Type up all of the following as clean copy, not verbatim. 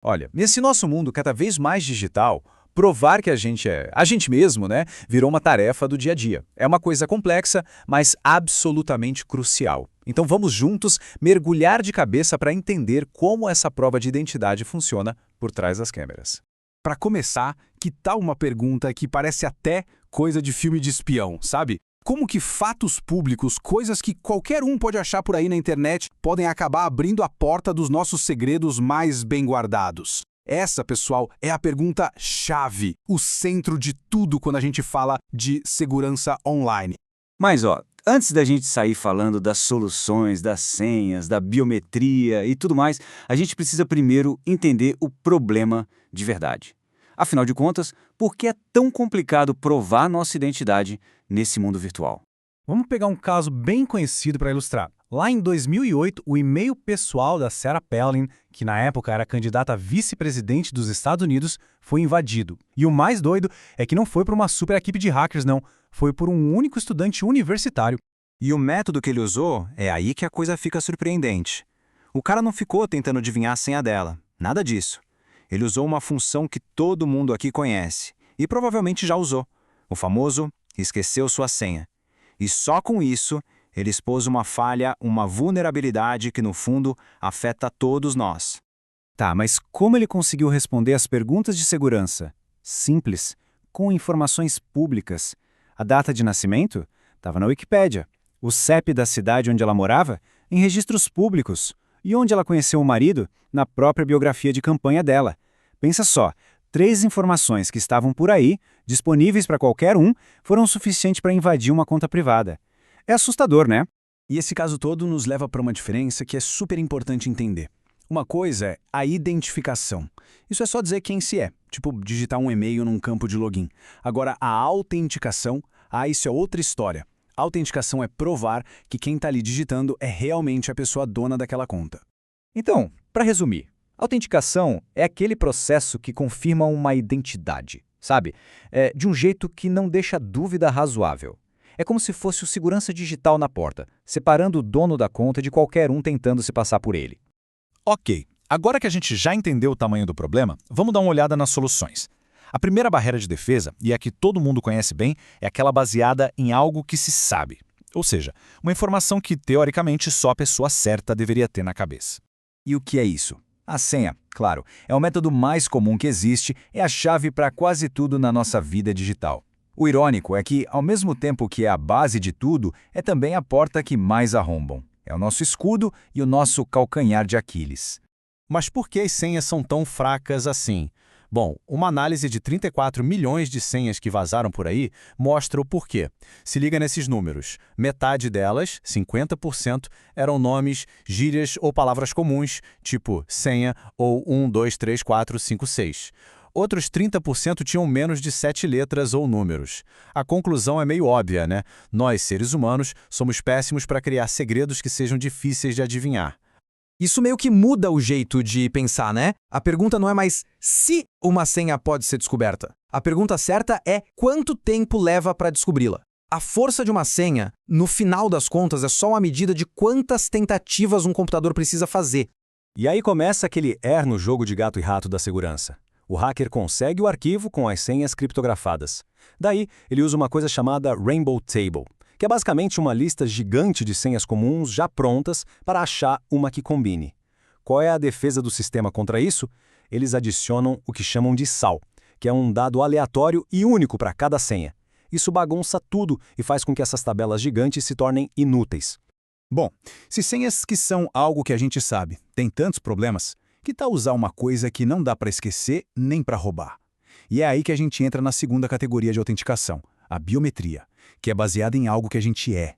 Olha, nesse nosso mundo cada vez mais digital, provar que a gente é a gente mesmo, né, virou uma tarefa do dia a dia. É uma coisa complexa, mas absolutamente crucial. Então vamos juntos mergulhar de cabeça para entender como essa prova de identidade funciona por trás das câmeras. Para começar, que tal uma pergunta que parece até coisa de filme de espião, sabe? Como que fatos públicos, coisas que qualquer um pode achar por aí na internet, podem acabar abrindo a porta dos nossos segredos mais bem guardados? Essa, pessoal, é a pergunta-chave, o centro de tudo quando a gente fala de segurança online. Mas, antes da gente sair falando das soluções, das senhas, da biometria e tudo mais, a gente precisa primeiro entender o problema de verdade. Afinal de contas, por que é tão complicado provar nossa identidade nesse mundo virtual? Vamos pegar um caso bem conhecido para ilustrar. Lá em 2008, o e-mail pessoal da Sarah Palin, que na época era candidata a vice-presidente dos Estados Unidos, foi invadido. E o mais doido é que não foi por uma super equipe de hackers, não. Foi por um único estudante universitário. E o método que ele usou é aí que a coisa fica surpreendente. O cara não ficou tentando adivinhar a senha dela, nada disso. Ele usou uma função que todo mundo aqui conhece, e provavelmente já usou, o famoso esqueceu sua senha. E só com isso, ele expôs uma falha, uma vulnerabilidade que no fundo afeta todos nós. Tá, mas como ele conseguiu responder as perguntas de segurança? Simples, com informações públicas. A data de nascimento? Estava na Wikipédia. O CEP da cidade onde ela morava? Em registros públicos. E onde ela conheceu o marido? Na própria biografia de campanha dela. Pensa só, 3 informações que estavam por aí, disponíveis para qualquer um, foram suficientes para invadir uma conta privada. É assustador, né? E esse caso todo nos leva para uma diferença que é super importante entender. Uma coisa é a identificação. Isso é só dizer quem se é, tipo digitar um e-mail num campo de login. Agora, a autenticação, isso é outra história. A autenticação é provar que quem está ali digitando é realmente a pessoa dona daquela conta. Então, para resumir, autenticação é aquele processo que confirma uma identidade, sabe? De um jeito que não deixa dúvida razoável. É como se fosse o segurança digital na porta, separando o dono da conta de qualquer um tentando se passar por ele. Ok, agora que a gente já entendeu o tamanho do problema, vamos dar uma olhada nas soluções. A primeira barreira de defesa, e a que todo mundo conhece bem, é aquela baseada em algo que se sabe. Ou seja, uma informação que, teoricamente, só a pessoa certa deveria ter na cabeça. E o que é isso? A senha, claro, é o método mais comum que existe, é a chave para quase tudo na nossa vida digital. O irônico é que, ao mesmo tempo que é a base de tudo, é também a porta que mais arrombam. É o nosso escudo e o nosso calcanhar de Aquiles. Mas por que as senhas são tão fracas assim? Bom, uma análise de 34 milhões de senhas que vazaram por aí mostra o porquê. Se liga nesses números. Metade delas, 50%, eram nomes, gírias ou palavras comuns, tipo senha ou 1, 2, 3, 4, 5, 6. Outros 30% tinham menos de 7 letras ou números. A conclusão é meio óbvia, né? Nós, seres humanos, somos péssimos para criar segredos que sejam difíceis de adivinhar. Isso meio que muda o jeito de pensar, né? A pergunta não é mais se uma senha pode ser descoberta. A pergunta certa é quanto tempo leva para descobri-la. A força de uma senha, no final das contas, é só uma medida de quantas tentativas um computador precisa fazer. E aí começa aquele no jogo de gato e rato da segurança. O hacker consegue o arquivo com as senhas criptografadas. Daí, ele usa uma coisa chamada Rainbow Table, que é basicamente uma lista gigante de senhas comuns já prontas para achar uma que combine. Qual é a defesa do sistema contra isso? Eles adicionam o que chamam de SAL, que é um dado aleatório e único para cada senha. Isso bagunça tudo e faz com que essas tabelas gigantes se tornem inúteis. Bom, se senhas que são algo que a gente sabe têm tantos problemas, que tal usar uma coisa que não dá para esquecer nem para roubar? E é aí que a gente entra na segunda categoria de autenticação, a biometria, que é baseada em algo que a gente é.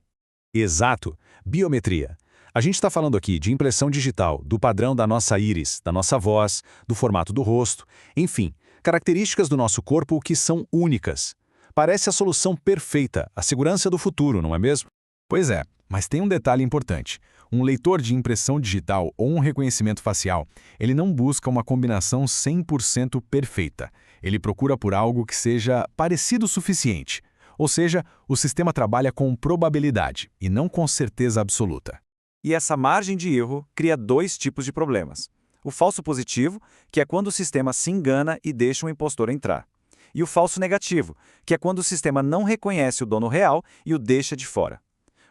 Exato, biometria. A gente está falando aqui de impressão digital, do padrão da nossa íris, da nossa voz, do formato do rosto, enfim, características do nosso corpo que são únicas. Parece a solução perfeita, a segurança do futuro, não é mesmo? Pois é, mas tem um detalhe importante. Um leitor de impressão digital ou um reconhecimento facial, ele não busca uma combinação 100% perfeita. Ele procura por algo que seja parecido o suficiente. Ou seja, o sistema trabalha com probabilidade e não com certeza absoluta. E essa margem de erro cria 2 tipos de problemas. O falso positivo, que é quando o sistema se engana e deixa o impostor entrar. E o falso negativo, que é quando o sistema não reconhece o dono real e o deixa de fora.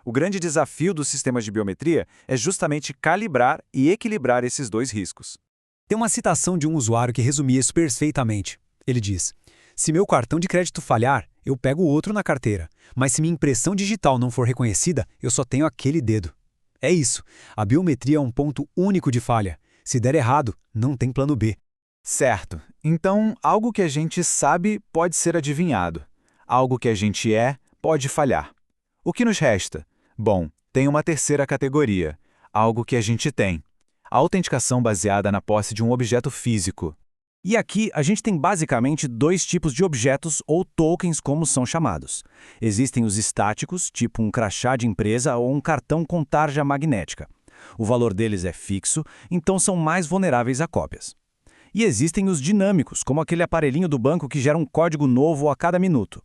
O grande desafio dos sistemas de biometria é justamente calibrar e equilibrar esses dois riscos. Tem uma citação de um usuário que resumia isso perfeitamente. Ele diz: se meu cartão de crédito falhar, eu pego outro na carteira, mas se minha impressão digital não for reconhecida, eu só tenho aquele dedo. É isso, a biometria é um ponto único de falha. Se der errado, não tem plano B. Certo. Então, algo que a gente sabe pode ser adivinhado. Algo que a gente é pode falhar. O que nos resta? Bom, tem uma terceira categoria. Algo que a gente tem. A autenticação baseada na posse de um objeto físico. E aqui a gente tem basicamente dois tipos de objetos ou tokens, como são chamados. Existem os estáticos, tipo um crachá de empresa ou um cartão com tarja magnética. O valor deles é fixo, então são mais vulneráveis a cópias. E existem os dinâmicos, como aquele aparelhinho do banco que gera um código novo a cada minuto.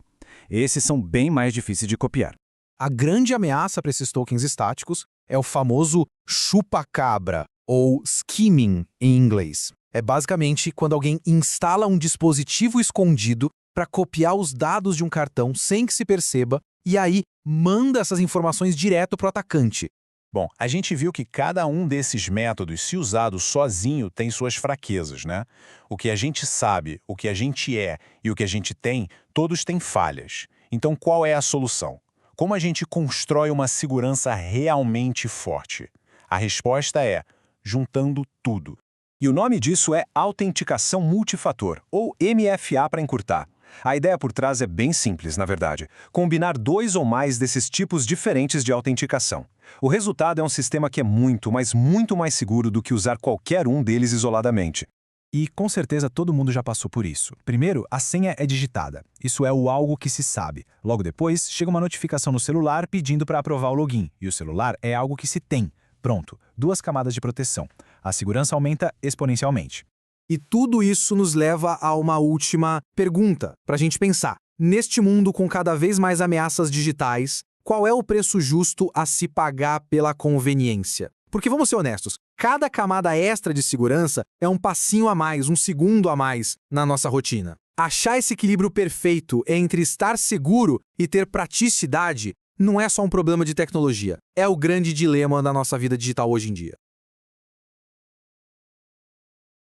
Esses são bem mais difíceis de copiar. A grande ameaça para esses tokens estáticos é o famoso chupa-cabra, ou skimming em inglês. É basicamente quando alguém instala um dispositivo escondido para copiar os dados de um cartão sem que se perceba e aí manda essas informações direto para o atacante. Bom, a gente viu que cada um desses métodos, se usado sozinho, tem suas fraquezas, né? O que a gente sabe, o que a gente é e o que a gente tem, todos têm falhas. Então, qual é a solução? Como a gente constrói uma segurança realmente forte? A resposta é juntando tudo. E o nome disso é autenticação multifator, ou MFA para encurtar. A ideia por trás é bem simples, na verdade. Combinar dois ou mais desses tipos diferentes de autenticação. O resultado é um sistema que é muito, mas muito mais seguro do que usar qualquer um deles isoladamente. E com certeza todo mundo já passou por isso. Primeiro, a senha é digitada. Isso é o algo que se sabe. Logo depois, chega uma notificação no celular pedindo para aprovar o login. E o celular é algo que se tem. Pronto, 2 camadas de proteção. A segurança aumenta exponencialmente. E tudo isso nos leva a uma última pergunta, para a gente pensar. Neste mundo com cada vez mais ameaças digitais, qual é o preço justo a se pagar pela conveniência? Porque vamos ser honestos, cada camada extra de segurança é um passinho a mais, um segundo a mais na nossa rotina. Achar esse equilíbrio perfeito entre estar seguro e ter praticidade não é só um problema de tecnologia, é o grande dilema da nossa vida digital hoje em dia.